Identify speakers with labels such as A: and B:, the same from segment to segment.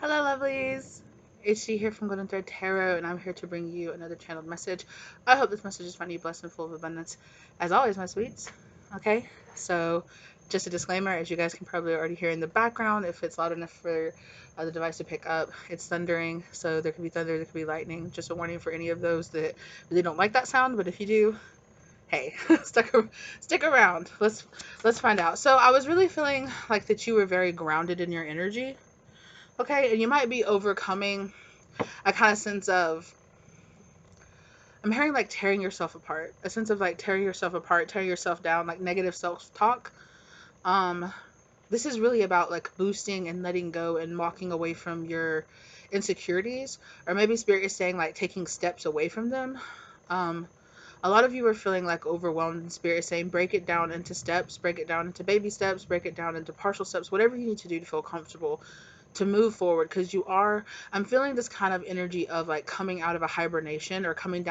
A: Hello, lovelies. It's she here from Golden Thread Tarot, and I'm here to bring you another channeled message. I hope this message is finding you blessed and full of abundance, as always, my sweets. Okay, so just a disclaimer, as you guys can probably already hear in the background, if it's loud enough for the device to pick up, it's thundering, so there could be thunder, there could be lightning. Just a warning for any of those that really don't like that sound, but if you do, hey, stick around. Let's find out. So I was really feeling like that you were very grounded in your energy. Okay, and you might be overcoming a kind of sense of, I'm hearing like tearing yourself apart, a sense of like tearing yourself apart, tearing yourself down, like negative self-talk. Um, this is really about like boosting and letting go and walking away from your insecurities, or maybe spirit is saying like taking steps away from them. Um, a lot of you are feeling like overwhelmed, and spirit is saying break it down into steps, break it down into baby steps, break it down into partial steps, whatever you need to do to feel comfortable to move forward, because I'm feeling this kind of energy of like coming out of a hibernation, or coming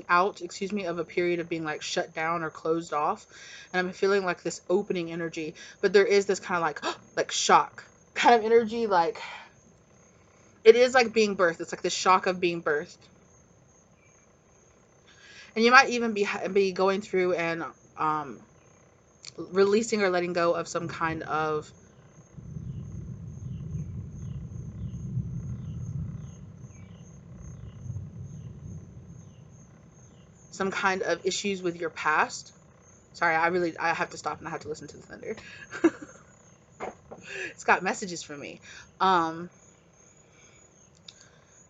A: out, excuse me, of a period of being like shut down or closed off, and I'm feeling like this opening energy. But there is this kind of like like shock kind of energy, like it is like being birthed. It's like the shock of being birthed, and you might even be going through and um releasing or letting go of some kind of issues with your past. Sorry, I have to stop and I have to listen to the thunder. It's got messages for me. Um,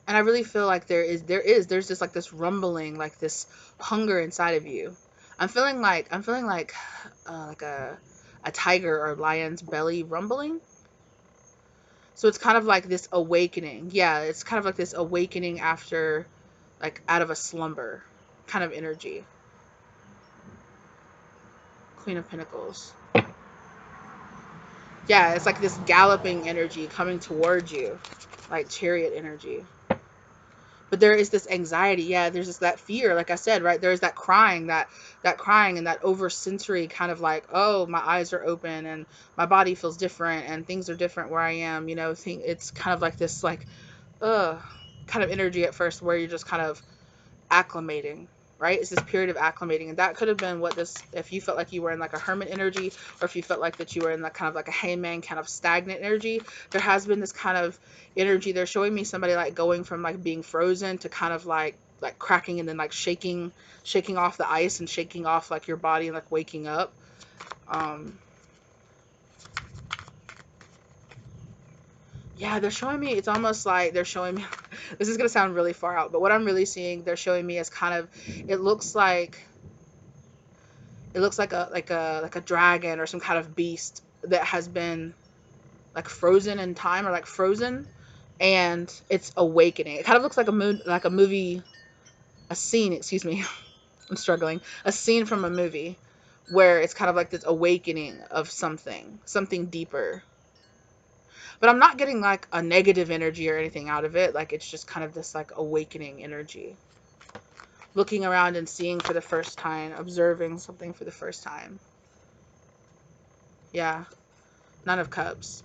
A: and I really feel like there's just like this rumbling, like this hunger inside of you. I'm feeling like a tiger or lion's belly rumbling. So it's kind of like this awakening. Yeah, it's kind of like this awakening after, like, out of a slumber kind of energy. Queen of Pentacles. Yeah, it's like this galloping energy coming towards you, like chariot energy. But there is this anxiety. Yeah, there's just that fear, like I said, right? There's that crying and that over sensory kind of like, oh, my eyes are open and my body feels different and things are different where I am, it's kind of like this, like, uh kind of energy at first, where you're just kind of acclimating, right? It's this period of acclimating. And that could have been what this, if you felt like you were in like a hermit energy, or if you felt like that you were in that kind of like a hangman kind of stagnant energy. There has been this kind of energy. They're showing me somebody like going from like being frozen to kind of like cracking, and then like shaking off the ice and shaking off like your body and like waking up. um yeah, they're showing me, it's almost like they're showing me this is going to sound really far out, but what I'm really seeing, they're showing me, is kind of, it looks like like a dragon or some kind of beast that has been like frozen in time, or like frozen, and it's awakening. It kind of looks like a movie, a scene, excuse me. I'm struggling. A scene from a movie, where it's kind of like this awakening of something deeper. But I'm not getting like a negative energy or anything out of it. Like, it's just kind of this like awakening energy. Looking around and seeing for the first time, observing something for the first time. Yeah. Nine of Cups.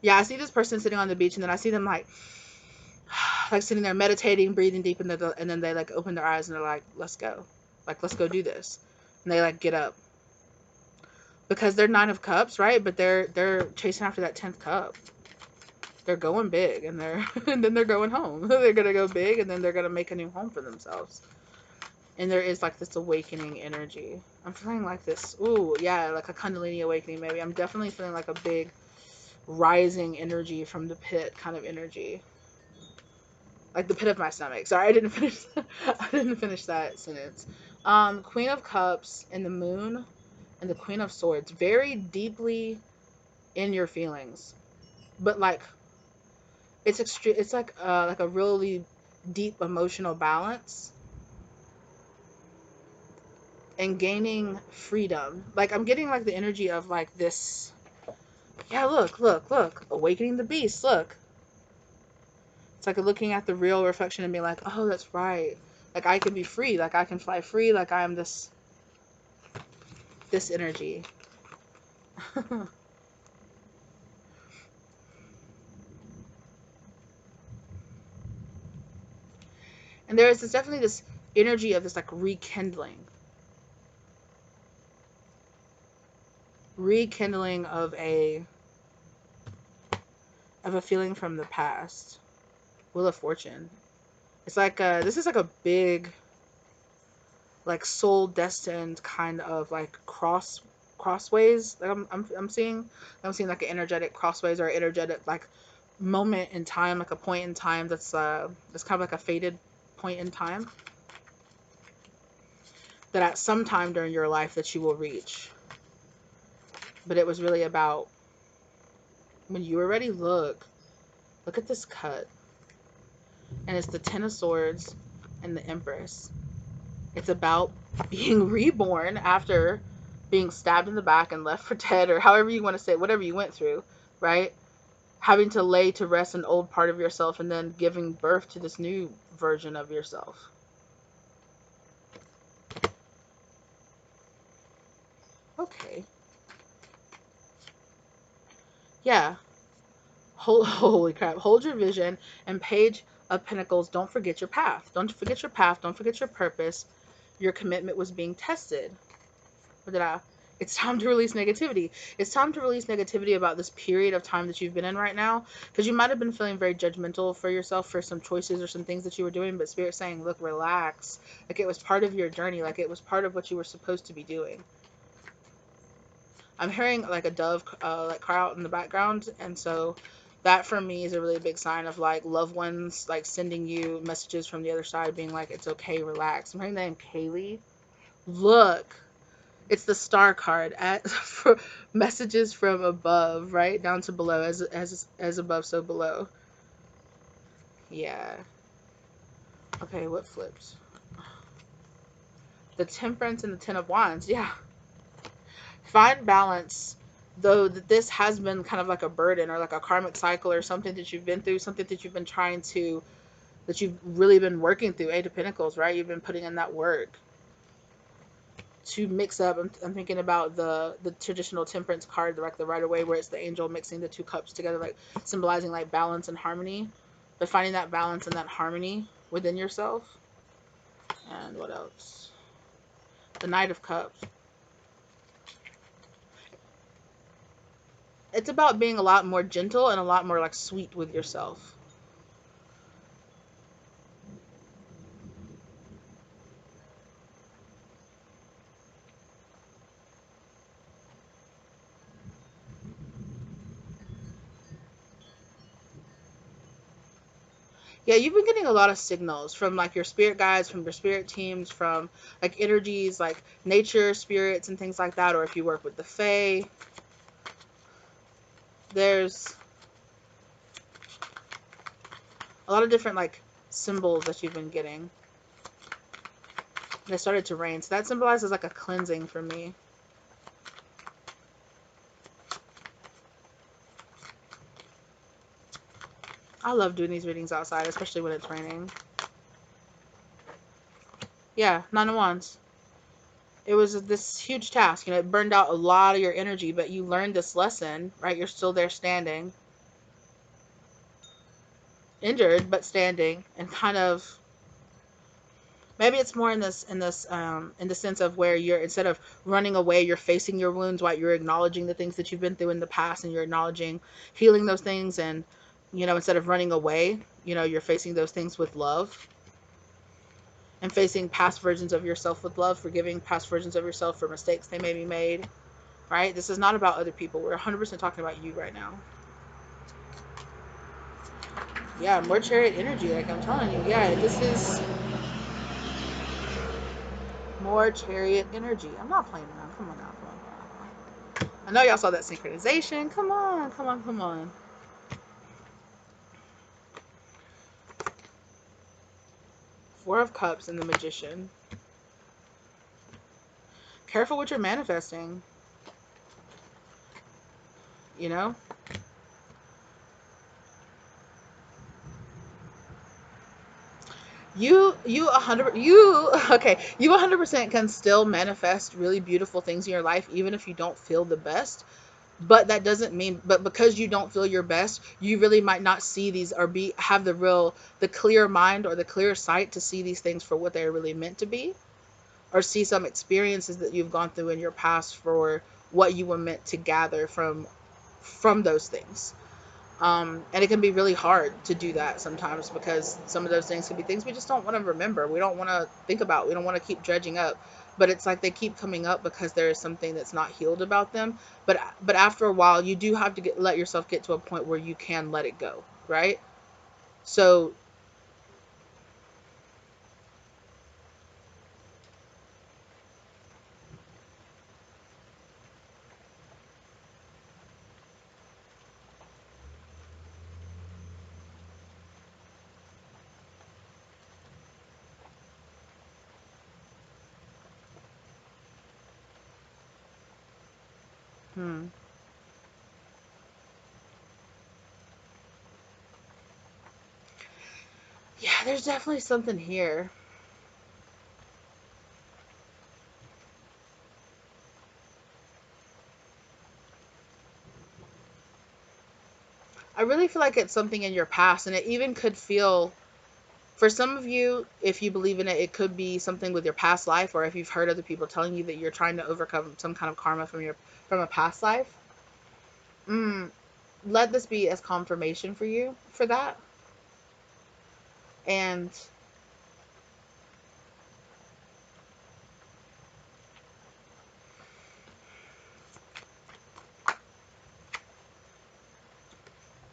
A: Yeah, I see this person sitting on the beach, and then I see them like sitting there meditating, breathing deep, and then they like open their eyes and they're like, "Let's go, like let's go do this," and they like get up, because they're Nine of Cups, right? But they're chasing after that 10th cup. They're going big, and they're and then they're going home. They're gonna go big, and then they're gonna make a new home for themselves. And there is like this awakening energy. I'm feeling like this. Ooh, yeah, like a Kundalini awakening. Maybe I'm definitely feeling like a big rising energy from the pit kind of energy, like the pit of my stomach. Sorry, I didn't finish. I didn't finish that sentence. Queen of Cups and the Moon and the Queen of Swords, very deeply in your feelings, but like it's extreme. It's like a really deep emotional balance and gaining freedom. Like, I'm getting like the energy of like this. Yeah, look, awakening the beast. Look, it's like looking at the real reflection and being like, oh, that's right. Like, I can be free. Like, I can fly free. Like, I am this energy. And there is definitely this energy of this like rekindling of a feeling from the past. Wheel of Fortune. It's like this is like a big, like soul destined kind of like crossways. Like I'm seeing like an energetic crossways or energetic like moment in time, like a point in time that's kind of like a faded point in time that at some time during your life that you will reach. But it was really about when you were ready. Look at this cut, and it's the Ten of Swords and the Empress. It's about being reborn after being stabbed in the back and left for dead, or however you want to say it, whatever you went through, right? Having to lay to rest an old part of yourself and then giving birth to this new version of yourself. Okay. Yeah. Holy crap. Hold your vision, and Page of Pentacles, don't forget your path. Don't forget your path. Don't forget your purpose. Your commitment was being tested. What did I? It's time to release negativity. It's time to release negativity about this period of time that you've been in right now. Because you might have been feeling very judgmental for yourself for some choices or some things that you were doing. But Spirit's saying, look, relax. Like it was part of your journey. Like it was part of what you were supposed to be doing. I'm hearing like a dove like cry out in the background. And so that for me is a really big sign of like loved ones like sending you messages from the other side being like, it's okay, relax. I'm hearing that in Kaylee. Look. It's the star card at for messages from above, right down to below, as above, so below. Yeah. Okay, what flips? The Temperance and the Ten of Wands. Yeah. Find balance, though that this has been kind of like a burden or like a karmic cycle or something that you've been through, something that you've been that you've really been working through. Eight of Pentacles, right? You've been putting in that work to mix up. I'm thinking about the traditional Temperance card, like the Right Away, where it's the angel mixing the two cups together, like symbolizing like balance and harmony. But finding that balance and that harmony within yourself. And what else? The Knight of Cups. It's about being a lot more gentle and a lot more like sweet with yourself. Yeah, you've been getting a lot of signals from like your spirit guides, from your spirit teams, from like energies, like nature, spirits, and things like that. Or if you work with the Fae, there's a lot of different like symbols that you've been getting. And it started to rain, so that symbolizes like a cleansing for me. I love doing these readings outside, especially when it's raining. Yeah, Nine of Wands. It was this huge task. You know, it burned out a lot of your energy, but you learned this lesson, right? You're still there standing. Injured, but standing. And kind of, maybe it's more in the sense of where you're, instead of running away, you're facing your wounds, right? You're acknowledging the things that you've been through in the past, and you're acknowledging healing those things. And, you know, instead of running away, you know, you're facing those things with love. And facing past versions of yourself with love, forgiving past versions of yourself for mistakes they may be made, right? This is not about other people. We're 100% talking about you right now. Yeah, more Chariot energy, like I'm telling you. Yeah, this is more Chariot energy. I'm not playing around. Come on now. Come on, come on, come on. I know y'all saw that synchronization. Come on, come on, come on. Four of Cups and the Magician. Careful what you're manifesting. You know? You 100% can still manifest really beautiful things in your life even if you don't feel the best, But that doesn't mean, but because you don't feel your best, you really might not see these, or be have the clear mind or the clear sight to see these things for what they're really meant to be, or see some experiences that you've gone through in your past for what you were meant to gather from those things. And it can be really hard to do that sometimes, because some of those things can be things we just don't want to remember. We don't want to think about. We don't want to keep dredging up. But it's like they keep coming up because there is something that's not healed about them. But after a while, you do have to let yourself get to a point where you can let it go, right? So, hmm. Yeah, there's definitely something here. I really feel like it's something in your past, and it even could feel, for some of you, if you believe in it, it could be something with your past life, or if you've heard other people telling you that you're trying to overcome some kind of karma from a past life. Mm, let this be as confirmation for you for that. And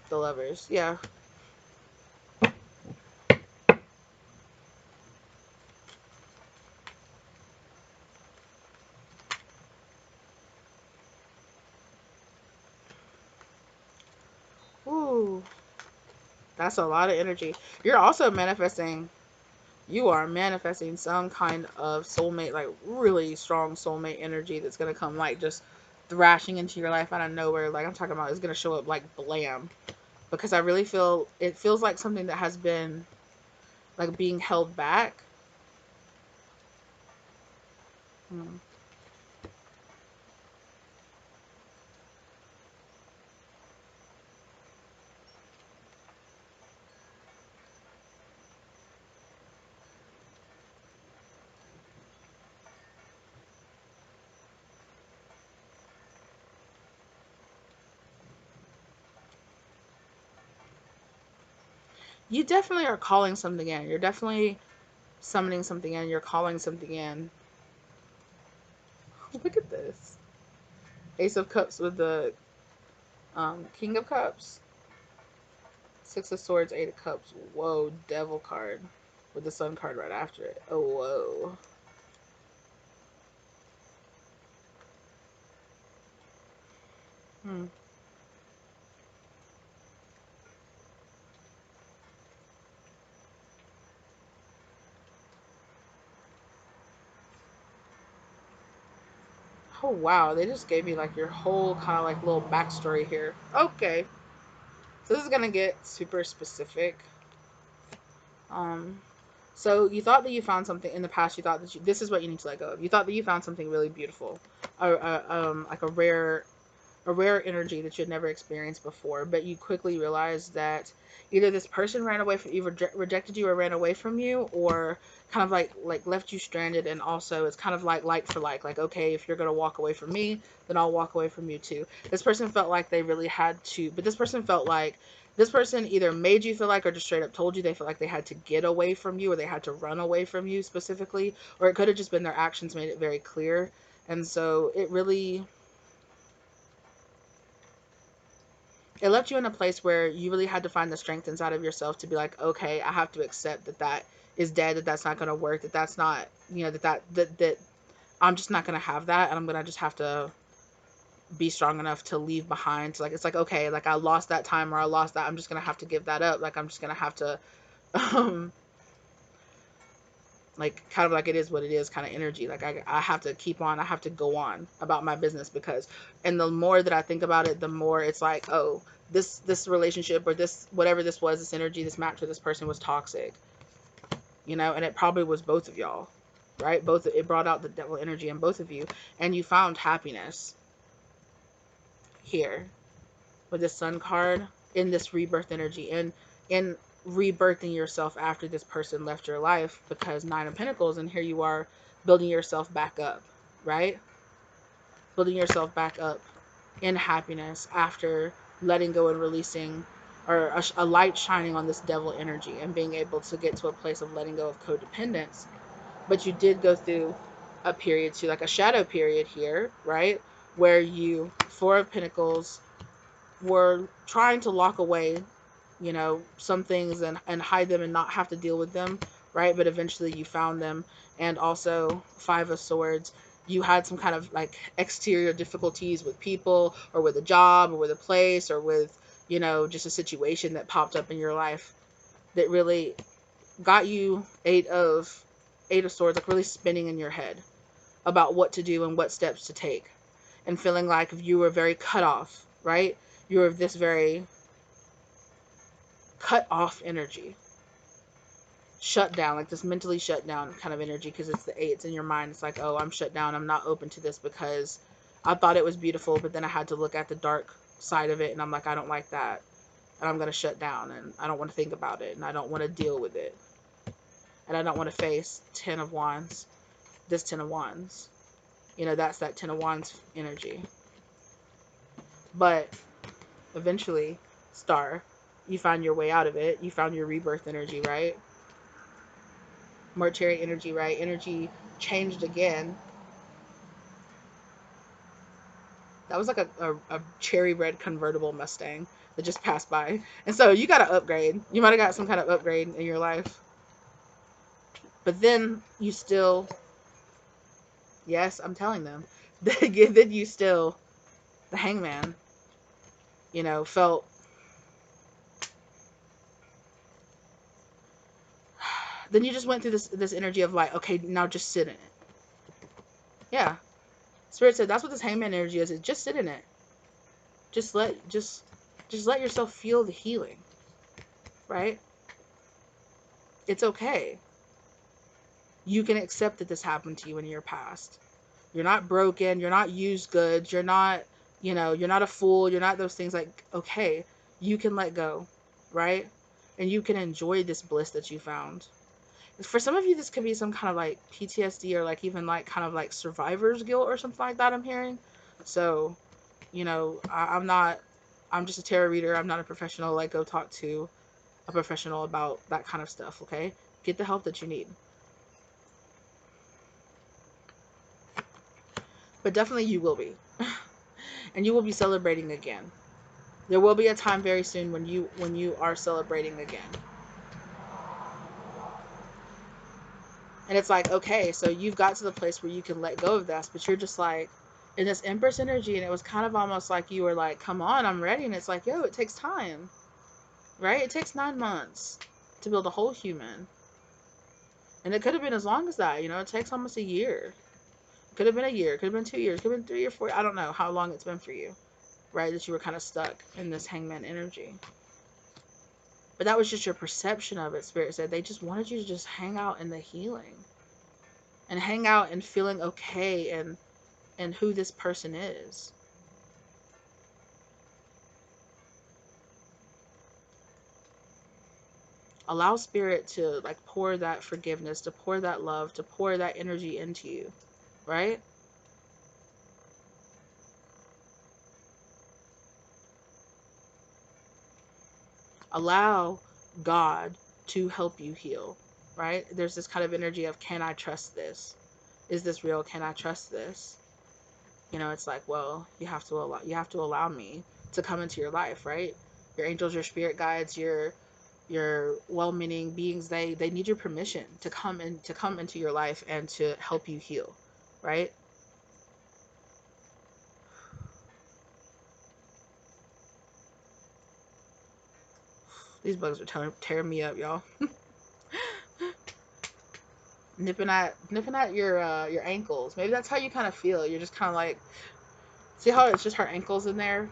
A: the lovers, yeah. Ooh, that's a lot of energy. You're also manifesting. You are manifesting some kind of soulmate, like really strong soulmate energy that's gonna come like just thrashing into your life out of nowhere. Like I'm talking about, it's gonna show up like blam. Because I really feel it feels like something that has been like being held back. Hmm. You definitely are calling something in. You're definitely summoning something in. You're calling something in. Look at this. Ace of Cups with the King of Cups. Six of Swords, Eight of Cups. Whoa, Devil card. With the Sun card right after it. Oh, whoa. Hmm. Oh, wow. They just gave me like your whole kind of like little backstory here. Okay. So this is going to get super specific. Um, So you thought that you found something in the past. You thought that this is what you need to let go of. You thought that you found something really beautiful, like a rare energy that you had never experienced before. But you quickly realized that either this person ran away from you, rejected you, or ran away from you, or kind of like left you stranded. And also, it's kind of like for like okay, if you're gonna walk away from me, then I'll walk away from you too. This person felt like they really had to, but this person felt like this person either made you feel like, or just straight up told you they felt like they had to get away from you, or they had to run away from you specifically, or it could have just been their actions made it very clear. And so it left you in a place where you really had to find the strength inside of yourself to be like, okay, I have to accept that that is dead, that that's not going to work, that that's not, that I'm just not going to have that, and I'm going to just have to be strong enough to leave behind. Like, it's like, okay, like I lost that time, or I lost that, I'm just going to have to give that up. Like, I'm just going to have to, um, like kind of like it is what it is kind of energy. Like I have to keep on, I have to go on about my business, because, and the more that I think about it, the more it's like, oh, this relationship, or this whatever this was, this energy, this match with this person was toxic, and it probably was both of y'all, right? Both, it brought out the devil energy in both of you, and you found happiness here with the Sun card in this rebirth energy, and in rebirthing yourself after this person left your life, because Nine of Pentacles, and here you are building yourself back up, right? Building yourself back up in happiness after letting go and releasing, or a light shining on this devil energy, and being able to get to a place of letting go of codependence. But you did go through a period too, like a shadow period here, right? Where you, Four of Pentacles, were trying to lock away, you know, some things, and hide them and not have to deal with them, right? But eventually you found them. And also Five of Swords, you had some kind of like exterior difficulties with people, or with a job, or with a place, or with, you know, just a situation that popped up in your life that really got you Eight of Swords, like really spinning in your head about what to do and what steps to take, and feeling like you were very cut off, right? You were this very cut off energy, shut down, like this mentally shut down kind of energy, because it's the 8, it's in your mind. It's like, oh, I'm shut down, I'm not open to this because I thought it was beautiful, but then I had to look at the dark side of it, and I'm like, I don't like that, and I'm going to shut down, and I don't want to think about it, and I don't want to deal with it, and I don't want to face 10 of Wands, this 10 of Wands. You know, that's that 10 of Wands energy. But eventually, Star, you found your way out of it. You found your rebirth energy, right? More Chariot energy, right? Energy changed again. That was like a cherry red convertible Mustang that just passed by. And so you got to upgrade. You might have got some kind of upgrade in your life. But then you still, yes, I'm telling them, then you still, the Hangman, you know, felt, then you just went through this energy of like, okay, now just sit in it. Yeah. Spirit said that's what this Hangman energy is just sit in it. Just let yourself feel the healing. Right? It's okay. You can accept that this happened to you in your past. You're not broken, you're not used goods, you're not, you know, you're not a fool, you're not those things. Like, okay, you can let go, right? And you can enjoy this bliss that you found. For some of you, this could be some kind of like PTSD, or like even like kind of like survivor's guilt or something like that, I'm hearing. So, you know, I'm just a tarot reader. I'm not a professional. Like, go talk to a professional about that kind of stuff, okay? Get the help that you need. But definitely you will be. And you will be celebrating again. There will be a time very soon when you are celebrating again. And it's like, okay, so you've got to the place where you can let go of this, but you're just like in this Empress energy, and it was kind of almost like you were like, come on, I'm ready. And it's like, yo, it takes time, right? It takes 9 months to build a whole human. And it could have been as long as that, you know, it takes almost a year. It could have been a year, it could have been 2 years, it could have been 3 or 4. I don't know how long it's been for you, right? That you were kind of stuck in this Hangman energy. But that was just your perception of it. Spirit said they just wanted you to just hang out in the healing. And hang out and feeling okay and who this person is. Allow Spirit to like pour that forgiveness, to pour that love, to pour that energy into you, right? Allow God to help you heal, right? There's this kind of energy of, can I trust this? Is this real? Can I trust this? You know, it's like, well, you have to allow me to come into your life, right? Your angels, your spirit guides, your well-meaning beings, they need your permission to come into your life and to help you heal, right? These bugs are tearing me up, y'all. nipping at your ankles. Maybe that's how you kind of feel. You're just kind of like, see how it's just her ankles in there?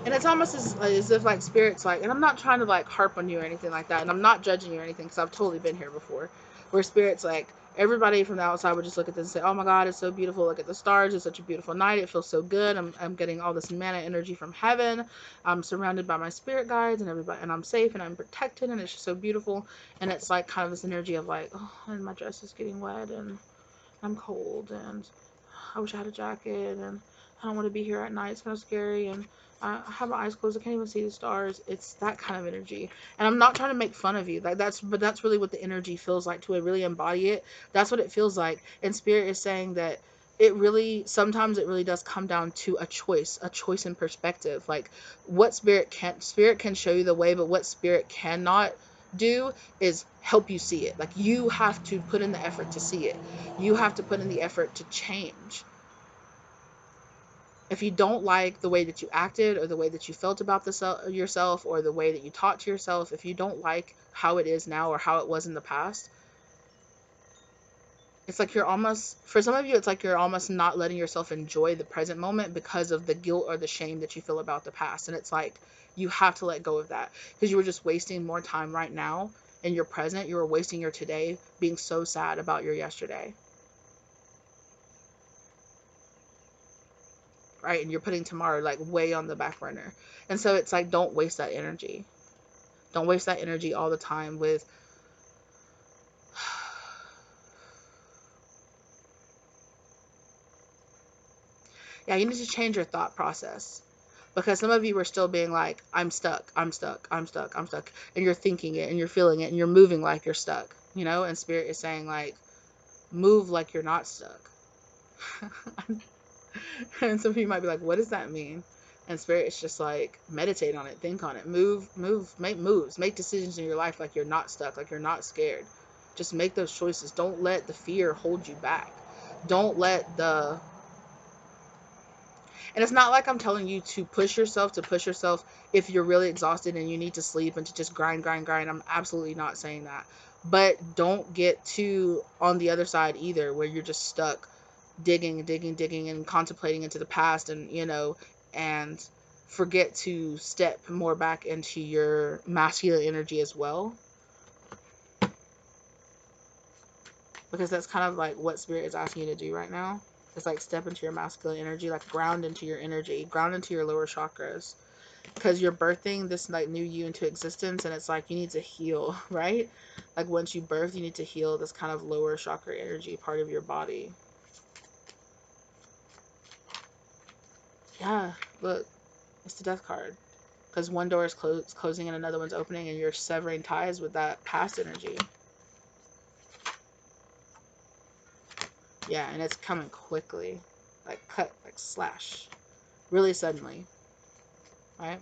A: And it's almost as if like Spirit's like, and I'm not trying to like harp on you or anything like that, and I'm not judging you or anything, because I've totally been here before, where Spirit's like, Everybody from the outside would just look at this and say, oh my God, it's so beautiful. Look at the stars. It's such a beautiful night. It feels so good. I'm getting all this mana energy from heaven. I'm surrounded by my spirit guides and everybody, and I'm safe and I'm protected. And it's just so beautiful. And it's like kind of this energy of like, oh, and my dress is getting wet and I'm cold and I wish I had a jacket and I don't want to be here at night. It's kind of scary and I have my eyes closed. I can't even see the stars. It's that kind of energy. And I'm not trying to make fun of you. Like but that's really what the energy feels like to really embody it. That's what it feels like. And Spirit is saying that sometimes it really does come down to a choice in perspective. Like what Spirit can show you the way, but what Spirit cannot do is help you see it. Like you have to put in the effort to see it. You have to put in the effort to change. If you don't like the way that you acted or the way that you felt about yourself or the way that you talk to yourself, if you don't like how it is now or how it was in the past, it's like for some of you, it's like you're almost not letting yourself enjoy the present moment because of the guilt or the shame that you feel about the past. And it's like you have to let go of that because you were just wasting more time right now in your present. You were wasting your today being so sad about your yesterday. Right? And you're putting tomorrow like way on the back burner. And so it's like, don't waste that energy. Don't waste that energy all the time with, yeah, you need to change your thought process. Because some of you are still being like, I'm stuck, I'm stuck, I'm stuck, I'm stuck. And you're thinking it and you're feeling it and you're moving like you're stuck, you know? And Spirit is saying, like, move like you're not stuck. And some people might be like, what does that mean? And Spirit is just like, meditate on it, think on it, move, make moves, make decisions in your life like you're not stuck, like you're not scared. Just make those choices. Don't let the fear hold you back. Don't let the And it's not like I'm telling you to push yourself if you're really exhausted and you need to sleep and to just grind, grind, grind. I'm absolutely not saying that. But don't get too on the other side either, where you're just stuck digging, digging, digging and contemplating into the past and, and forget to step more back into your masculine energy as well. Because that's kind of like what Spirit is asking you to do right now. It's like step into your masculine energy, like ground into your energy, ground into your lower chakras. Because you're birthing this like new you into existence, and it's like you need to heal, right? Like once you birth, you need to heal this kind of lower chakra energy part of your body. Yeah, look, it's the death card. Because one door is closing and another one's opening, and you're severing ties with that past energy. Yeah, and it's coming quickly, like cut, like slash, really suddenly, right?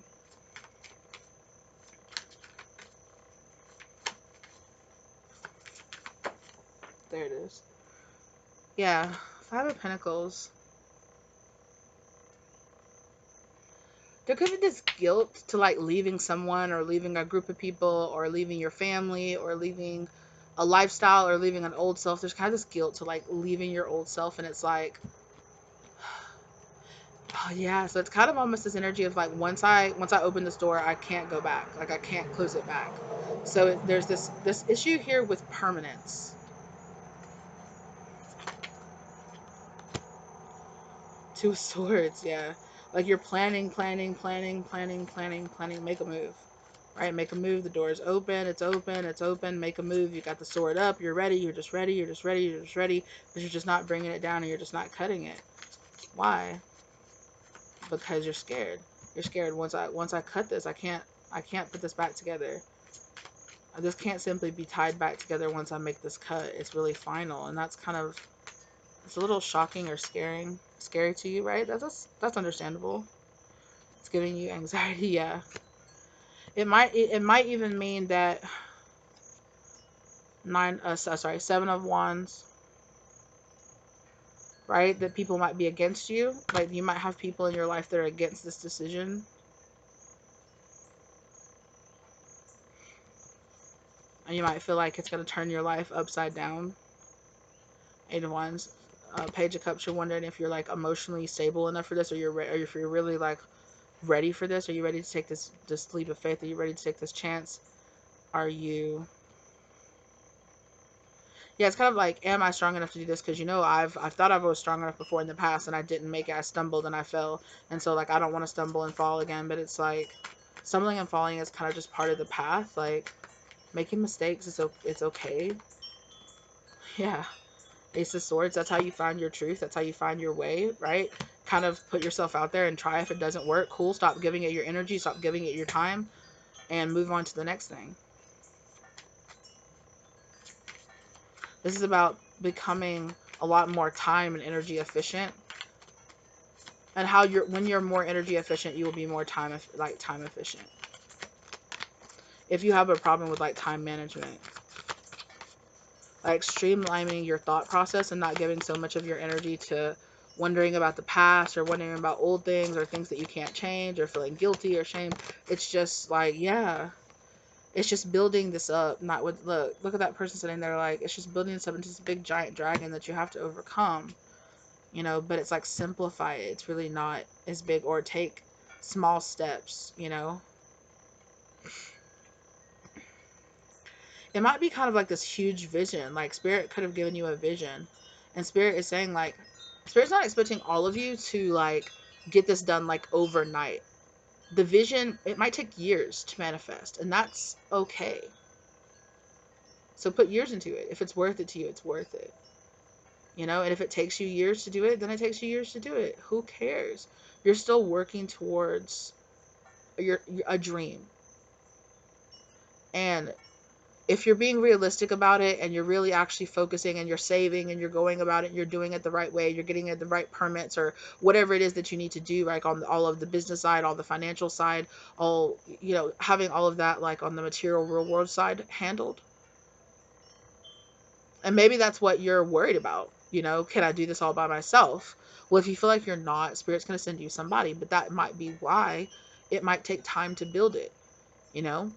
A: There it is. Yeah, Five of Pentacles. There could be this guilt to like leaving someone or leaving a group of people or leaving your family or leaving a lifestyle or leaving an old self. There's kind of this guilt to like leaving your old self, and it's like, oh yeah. So it's kind of almost this energy of like once I open this door, I can't go back. Like I can't close it back. So there's this issue here with permanence. Two of Swords, yeah. Like you're planning, planning, planning, planning, planning, planning. Make a move, right? Make a move. The door is open. It's open. It's open. Make a move. You got the sword up. You're ready. You're just ready. You're just ready. You're just ready. But you're just not bringing it down, and you're just not cutting it. Why? Because you're scared. You're scared. Once I cut this, I can't put this back together. This can't simply be tied back together once I make this cut. It's really final, and that's kind of it's a little shocking or scary to you, right? That's understandable. It's giving you anxiety, yeah. It might even mean that Seven of Wands, right? That people might be against you. Like you might have people in your life that are against this decision. And you might feel like it's gonna turn your life upside down. Eight of Wands. Page of Cups, you're wondering if you're like emotionally stable enough for this, or or if you're really like ready for this. Are you ready to take this leap of faith? Are you ready to take this chance? Are you Yeah, it's kind of like, am I strong enough to do this? Because I've thought I was strong enough before in the past, and I didn't make it. I stumbled and I fell, and so like I don't want to stumble and fall again. But it's like stumbling and falling is kind of just part of the path. Like making mistakes is it's okay. Yeah, Ace of Swords. That's how you find your truth. That's how you find your way, right? Kind of put yourself out there and try. If it doesn't work, cool. Stop giving it your energy. Stop giving it your time, and move on to the next thing. This is about becoming a lot more time and energy efficient, and how when you're more energy efficient, you will be more time efficient. If you have a problem with like time management, like streamlining your thought process and not giving so much of your energy to wondering about the past or wondering about old things or things that you can't change or feeling guilty or shame. It's just like, yeah, it's just building this up. Not with look at that person sitting there, like it's just building this up into this big giant dragon that you have to overcome. But it's like simplify it. It's really not as big, or take small steps. It might be kind of like this huge vision. Like Spirit could have given you a vision, and Spirit is saying like, Spirit's not expecting all of you to like get this done like overnight. The vision, it might take years to manifest, and that's okay. So put years into it. If it's worth it to you, it's worth it. And if it takes you years to do it, then it takes you years to do it. Who cares? You're still working towards a dream. And if you're being realistic about it, and you're really actually focusing, and you're saving, and you're going about it, and you're doing it the right way, you're getting it the right permits or whatever it is that you need to do, like on all of the business side, all the financial side, all, having all of that like on the material real world side handled. And maybe that's what you're worried about. Can I do this all by myself? Well, if you feel like you're not, Spirit's going to send you somebody, but that might be why it might take time to build it, you know?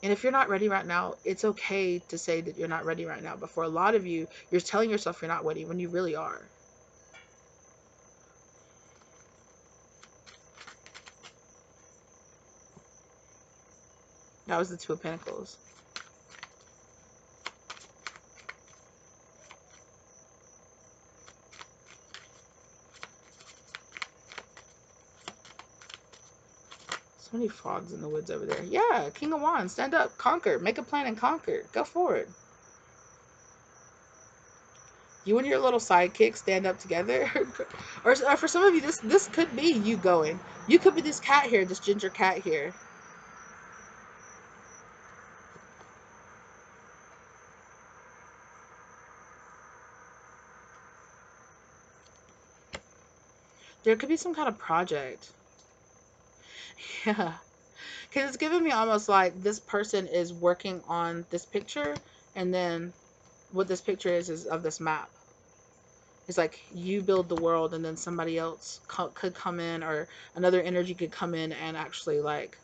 A: And if you're not ready right now, it's okay to say that you're not ready right now. But for a lot of you, you're telling yourself you're not ready when you really are. That was the Two of Pentacles. So many frogs in the woods over there. Yeah, King of Wands, stand up, conquer, make a plan and conquer. Go forward. You and your little sidekick stand up together. or for some of you, this could be you going. You could be this cat here, this ginger cat here. There could be some kind of project. Yeah. Because it's giving me almost like this person is working on this picture, and then what this picture is of this map. It's like you build the world, and then somebody else could come in, or another energy could come in and actually like,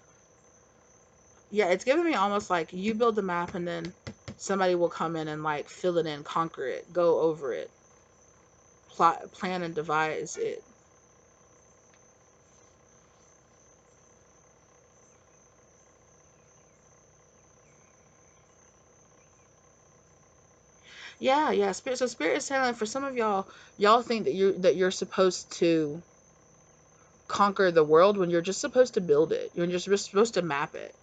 A: yeah, it's giving me almost like you build the map, and then somebody will come in and like fill it in, conquer it, go over it, plot, plan and devise it. Yeah, yeah. Spirit. So Spirit is saying like, for some of y'all think that you're supposed to conquer the world when you're just supposed to build it. You're just supposed to map it.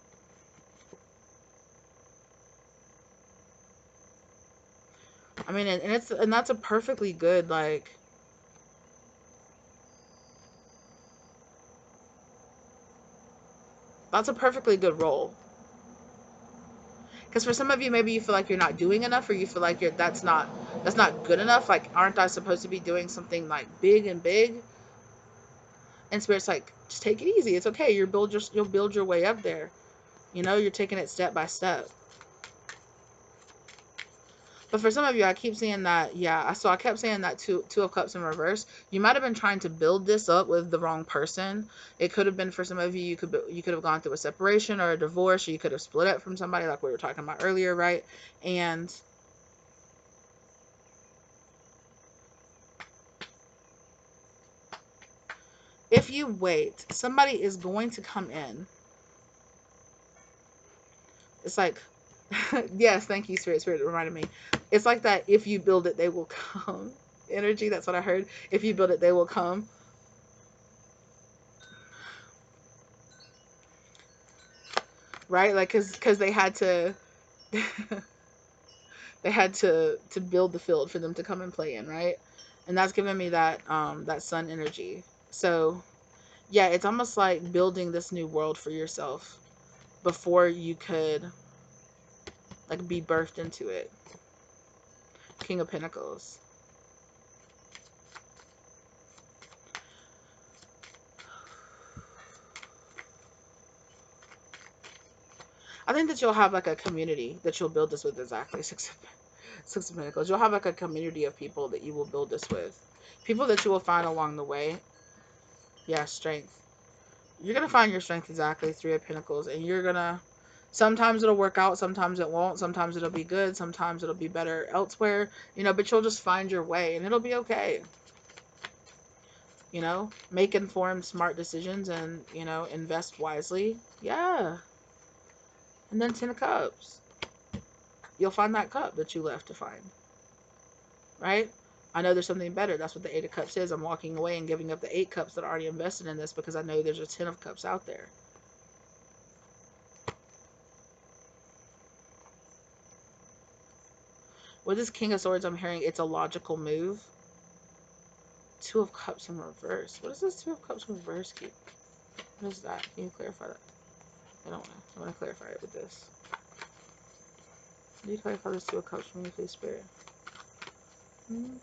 A: I mean, and that's a perfectly good like. That's a perfectly good role. Because for some of you, maybe you feel like you're not doing enough, or you feel like that's not good enough. Like, aren't I supposed to be doing something like big and big? And Spirit's like, just take it easy. It's okay. You'll build your way up there. You're taking it step by step. But for some of you, I keep seeing that, yeah, so I kept saying that two of cups in reverse. You might have been trying to build this up with the wrong person. It could have been, for some of you, you could have gone through a separation or a divorce, or you could have split up from somebody like we were talking about earlier, right? And if you wait, somebody is going to come in. It's like Yes, thank you, Spirit. Spirit reminded me. It's like that. If you build it, they will come. Energy. That's what I heard. If you build it, they will come. Right? Like, cause they had to. They had to build the field for them to come and play in, right? And that's giving me that sun energy. So yeah, it's almost like building this new world for yourself before you could like be birthed into it. King of Pentacles. I think that you'll have like a community that you'll build this with. Exactly. Six of Pentacles. You'll have like a community of people that you will build this with. People that you will find along the way. Yeah, strength. You're gonna find your strength, exactly. Three of Pentacles. And you're gonna, sometimes it'll work out, sometimes it won't, sometimes it'll be good, sometimes it'll be better elsewhere, but you'll just find your way and it'll be okay. Make informed, smart decisions and, invest wisely. Yeah. And then 10 of Cups. You'll find that cup that you left to find. Right? I know there's something better. That's what the 8 of Cups is. I'm walking away and giving up the 8 Cups that are already invested in this because I know there's a 10 of Cups out there. With this King of Swords, I'm hearing it's a logical move. 2 of Cups in reverse. What does this 2 of Cups in reverse keep? What is that? Can you clarify that? I don't know. I want to clarify it with this. Can you clarify this 2 of Cups for me, please, Spirit? Mm-hmm.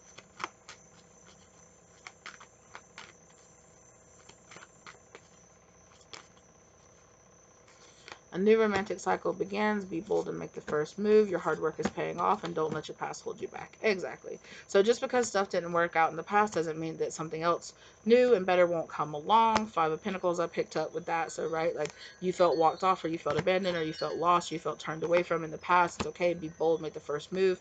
A: A new romantic cycle begins. Be bold and make the first move. Your hard work is paying off, and don't let your past hold you back. Exactly. So just because stuff didn't work out in the past doesn't mean that something else new and better won't come along. 5 of Pentacles I picked up with that. So, right, like you felt walked off or you felt abandoned or you felt lost, you felt turned away from in the past. It's okay. Be bold. Make the first move.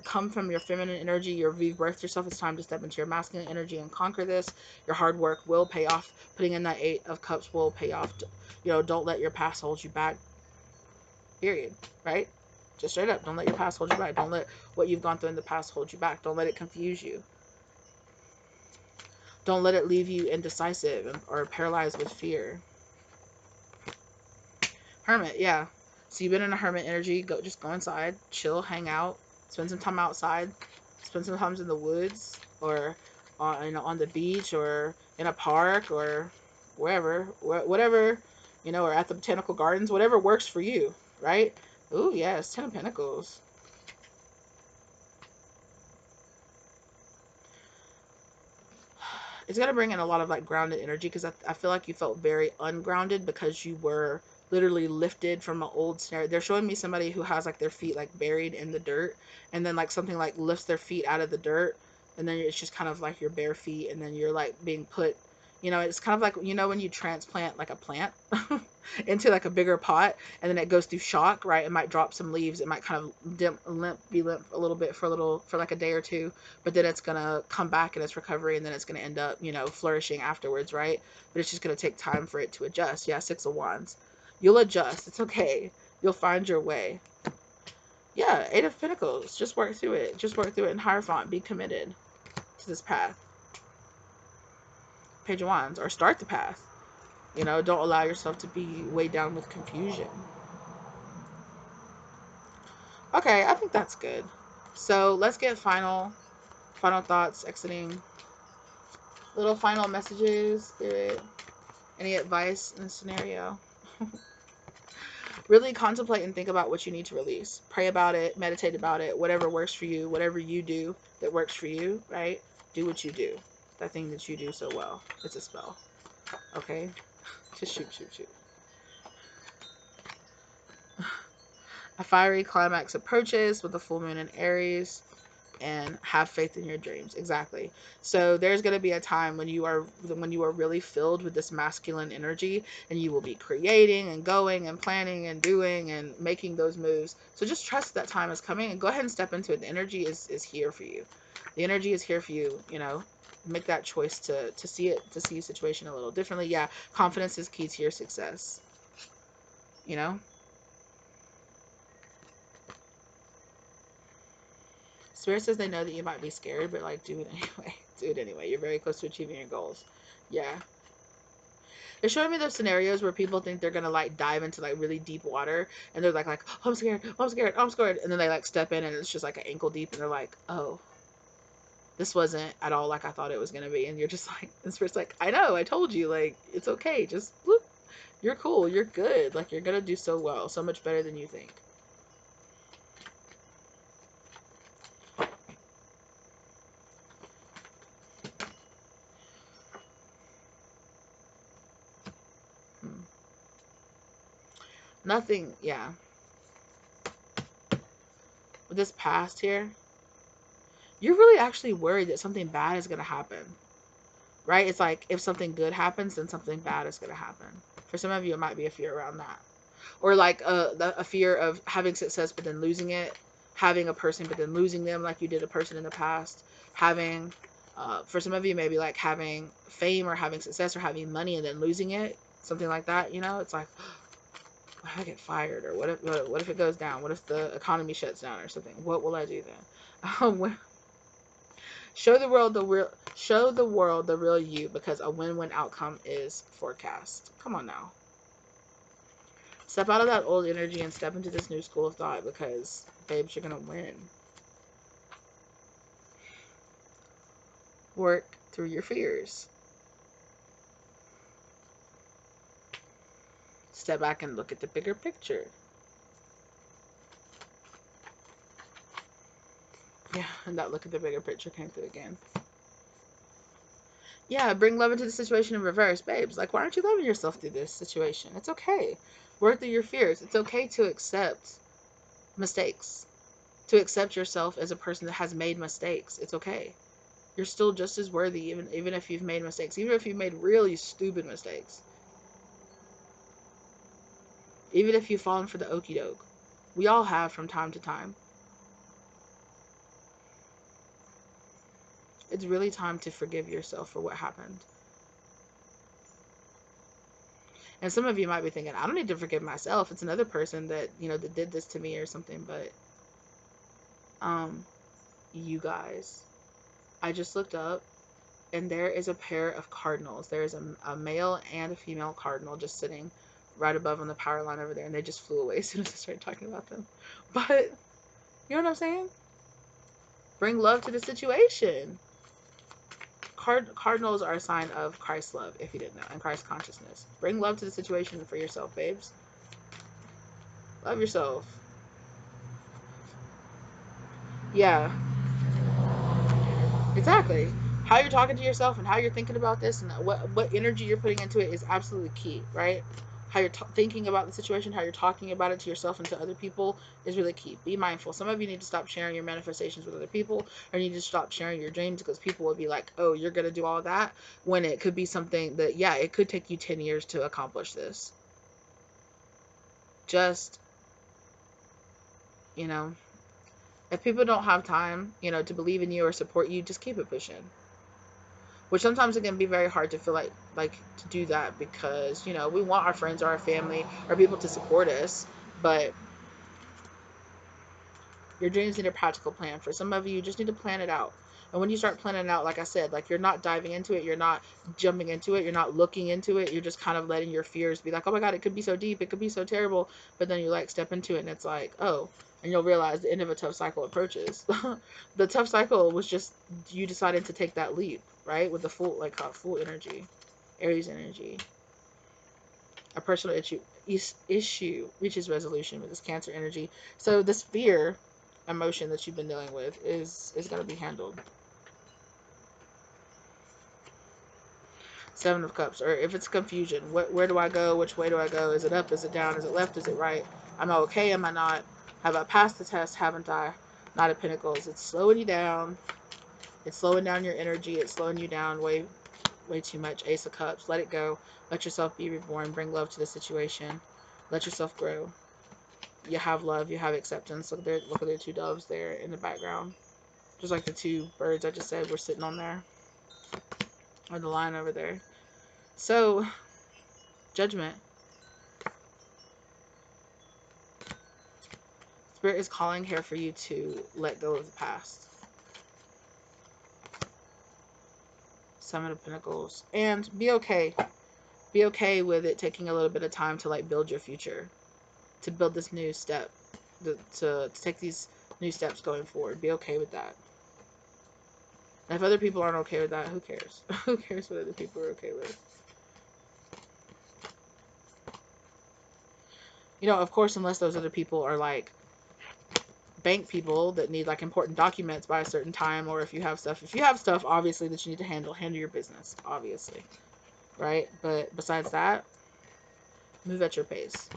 A: Come from your feminine energy. You've birthed yourself. It's time to step into your masculine energy and conquer this. Your hard work will pay off. Putting in that 8 of Cups will pay off. Don't let your past hold you back. Period. Right? Just straight up. Don't let your past hold you back. Don't let what you've gone through in the past hold you back. Don't let it confuse you. Don't let it leave you indecisive or paralyzed with fear. Hermit, yeah. So you've been in a hermit energy. Just go inside, chill, hang out, spend some time outside, spend some time in the woods or on the beach or in a park or wherever, whatever, or at the botanical gardens, whatever works for you, right? Ooh, yes, 10 of Pentacles. It's gonna bring in a lot of like grounded energy because I feel like you felt very ungrounded because you were literally lifted from an old snare. They're showing me somebody who has like their feet like buried in the dirt, and then like something like lifts their feet out of the dirt, and then it's just kind of like your bare feet, and then you're like being put, it's kind of like when you transplant like a plant into like a bigger pot, and then it goes through shock, right? It might drop some leaves, it might kind of be limp a little bit for like a day or two, but then it's gonna come back in its recovery, and then it's gonna end up flourishing afterwards, right? But it's just gonna take time for it to adjust. Yeah, 6 of Wands. You'll adjust. It's okay. You'll find your way. Yeah, 8 of Pentacles. Just work through it. Just work through it in Hierophant. Be committed to this path. Page of Wands. Or start the path. Don't allow yourself to be weighed down with confusion. Okay, I think that's good. So let's get final thoughts, exiting. Little final messages, Spirit. Any advice in this scenario? Really contemplate and think about what you need to release. Pray about it, meditate about it, whatever works for you, whatever you do that works for you, right? Do what you do. That thing that you do so well. It's a spell. Okay? Just shoot. A fiery climax approaches with the full moon in Aries. And have faith in your dreams. Exactly. So there's going to be a time when you are really filled with this masculine energy, and you will be creating and going and planning and doing and making those moves. So just trust that time is coming and go ahead and step into it. The energy is here for you. The energy is here for you. Make that choice to see your situation a little differently. Yeah, confidence is key to your success. you know Spirit says they know that you might be scared, but like, do it anyway. Do it anyway. You're very close to achieving your goals. Yeah. They're showing me those scenarios where people think they're gonna like dive into like really deep water, and they're like, oh, I'm scared, oh, I'm scared, oh, I'm scared, and then they like step in and it's just like an ankle deep, and they're like, oh, this wasn't at all like I thought it was gonna be, and you're just like, and Spirit's like, I know, I told you, like, it's okay, just bloop, you're cool, you're good, like you're gonna do so well, so much better than you think. Hmm. Nothing, yeah. With this past here, you're really actually worried that something bad is gonna happen, right? It's like if something good happens, then something bad is gonna happen. For some of you, it might be a fear around that. Or like a fear of having success but then losing it, having a person but then losing them like you did a person in the past, having for some of you maybe like having fame or having success or having money and then losing it, something like that. You know, it's like, what if I get fired, or what if it goes down, what if the economy shuts down or something, what will I do then? Show the world the real you, because a win-win outcome is forecast. Come on now. Step out of that old energy and step into this new school of thought, because, babes, you're going to win. Work through your fears. Step back and look at the bigger picture. Yeah, and that look at the bigger picture came through again. Yeah, bring love into the situation in reverse, babes. Like, why aren't you loving yourself through this situation? It's okay. Work through your fears. It's okay to accept mistakes, to accept yourself as a person that has made mistakes. It's okay. You're still just as worthy, even if you've made mistakes, even if you've made really stupid mistakes, even if you've fallen for the okie doke. We all have from time to time. It's really time to forgive yourself for what happened. And some of you might be thinking, I don't need to forgive myself. It's another person that, that did this to me or something. But, you guys, I just looked up, and there is a pair of cardinals. There is a male and a female cardinal just sitting right above on the power line over there, and they just flew away as soon as I started talking about them. But, you know what I'm saying? Bring love to the situation. Cardinals are a sign of Christ's love, if you didn't know, and Christ's consciousness. Bring love to the situation for yourself, babes. Love yourself. Yeah, exactly. How you're talking to yourself and how you're thinking about this and what energy you're putting into it is absolutely key, right? How you're thinking about the situation, how you're talking about it to yourself and to other people is really key. Be mindful. Some of you need to stop sharing your manifestations with other people, or you need to stop sharing your dreams, because people will be like, oh, you're going to do all that, when it could be something that, yeah, it could take you 10 years to accomplish this. Just, you know, if people don't have time, to believe in you or support you, just keep it pushing. Which sometimes it can be very hard to feel like to do that, because we want our friends or our family or people to support us, but your dreams need a practical plan. For some of you, you just need to plan it out. And when you start planning it out, like I said, like, you're not diving into it, you're not jumping into it, you're not looking into it, you're just kind of letting your fears be like, oh my god, it could be so deep, it could be so terrible, but then you like step into it and it's like, oh, and you'll realize the end of a tough cycle approaches. The tough cycle was just you decided to take that leap, right? With the full energy, Aries energy. A personal issue reaches resolution with this Cancer energy. So this fear emotion that you've been dealing with is going to be handled. Seven of Cups. Or if it's confusion, where do I go? Which way do I go? Is it up? Is it down? Is it left? Is it right? Am I okay? Am I not? Have I passed the test? Haven't I? Knight of Pentacles. It's slowing you down. It's slowing down your energy. It's slowing you down way too much. Ace of Cups. Let it go. Let yourself be reborn. Bring love to the situation. Let yourself grow. You have love. You have acceptance. Look there. Look at the two doves there in the background. Just like the two birds I just said were sitting on there. Or the line over there. So, Judgment. Spirit is calling here for you to let go of the past. Seven of Pentacles. And be okay. Be okay with it taking a little bit of time to like build your future. To build this new step. To take these new steps going forward. Be okay with that. And if other people aren't okay with that, who cares? Who cares what other people are okay with? You know, of course, unless those other people are like bank people that need like important documents by a certain time, or if you have stuff obviously that you need to handle your business, obviously, right? But besides that, move at your pace.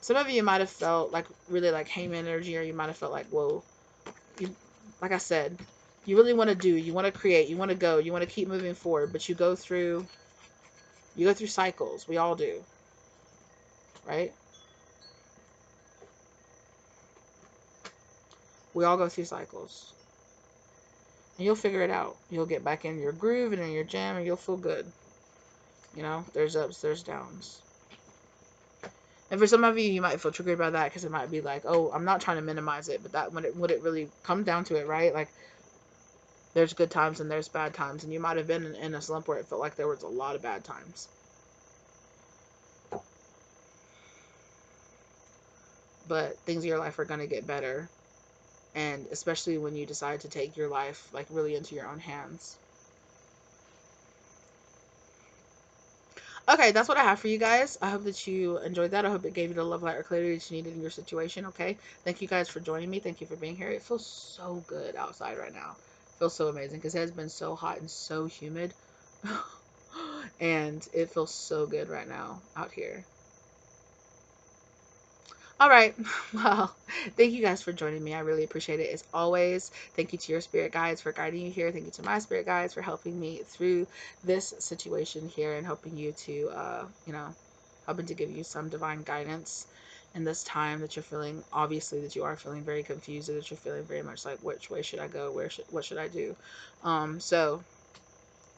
A: Some of you might have felt like really like Haim energy, or you might have felt like, whoa, you, like I said, you really want to do, you want to create, you want to go, you want to keep moving forward, but you go through cycles. We all do, right? We all go through cycles. And you'll figure it out. You'll get back in your groove and in your jam, and you'll feel good. You know, there's ups, there's downs. And for some of you, you might feel triggered by that because it might be like, oh, I'm not trying to minimize it, but that when it really comes down to it, right? Like, there's good times and there's bad times, and you might have been in a slump where it felt like there was a lot of bad times. But things in your life are going to get better, and especially when you decide to take your life like really into your own hands. Okay, that's what I have for you guys. I hope that you enjoyed that. I hope it gave you the love, light, or clarity that you needed in your situation, okay? Thank you guys for joining me. Thank you for being here. It feels so good outside right now. It feels so amazing because it has been so hot and so humid. And it feels so good right now out here. All right. Well, thank you guys for joining me. I really appreciate it as always. Thank you to your spirit guides for guiding you here. Thank you to my spirit guides for helping me through this situation here and helping you to, helping to give you some divine guidance in this time that you're feeling, obviously, that you are feeling very confused, or that you're feeling very much like, which way should I go? What should I do? So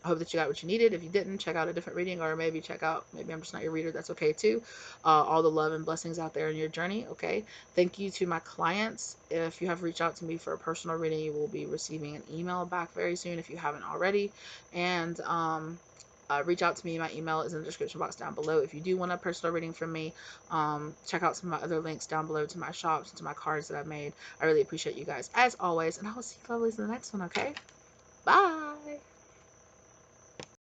A: I hope that you got what you needed. If you didn't, check out a different reading, or maybe maybe I'm just not your reader. That's okay too. All the love and blessings out there in your journey. Okay. Thank you to my clients. If you have reached out to me for a personal reading, you will be receiving an email back very soon if you haven't already. And, reach out to me. My email is in the description box down below. If you do want a personal reading from me, check out some of my other links down below to my shops and to my cards that I've made. I really appreciate you guys as always. And I will see you lovelies in the next one. Okay. Bye.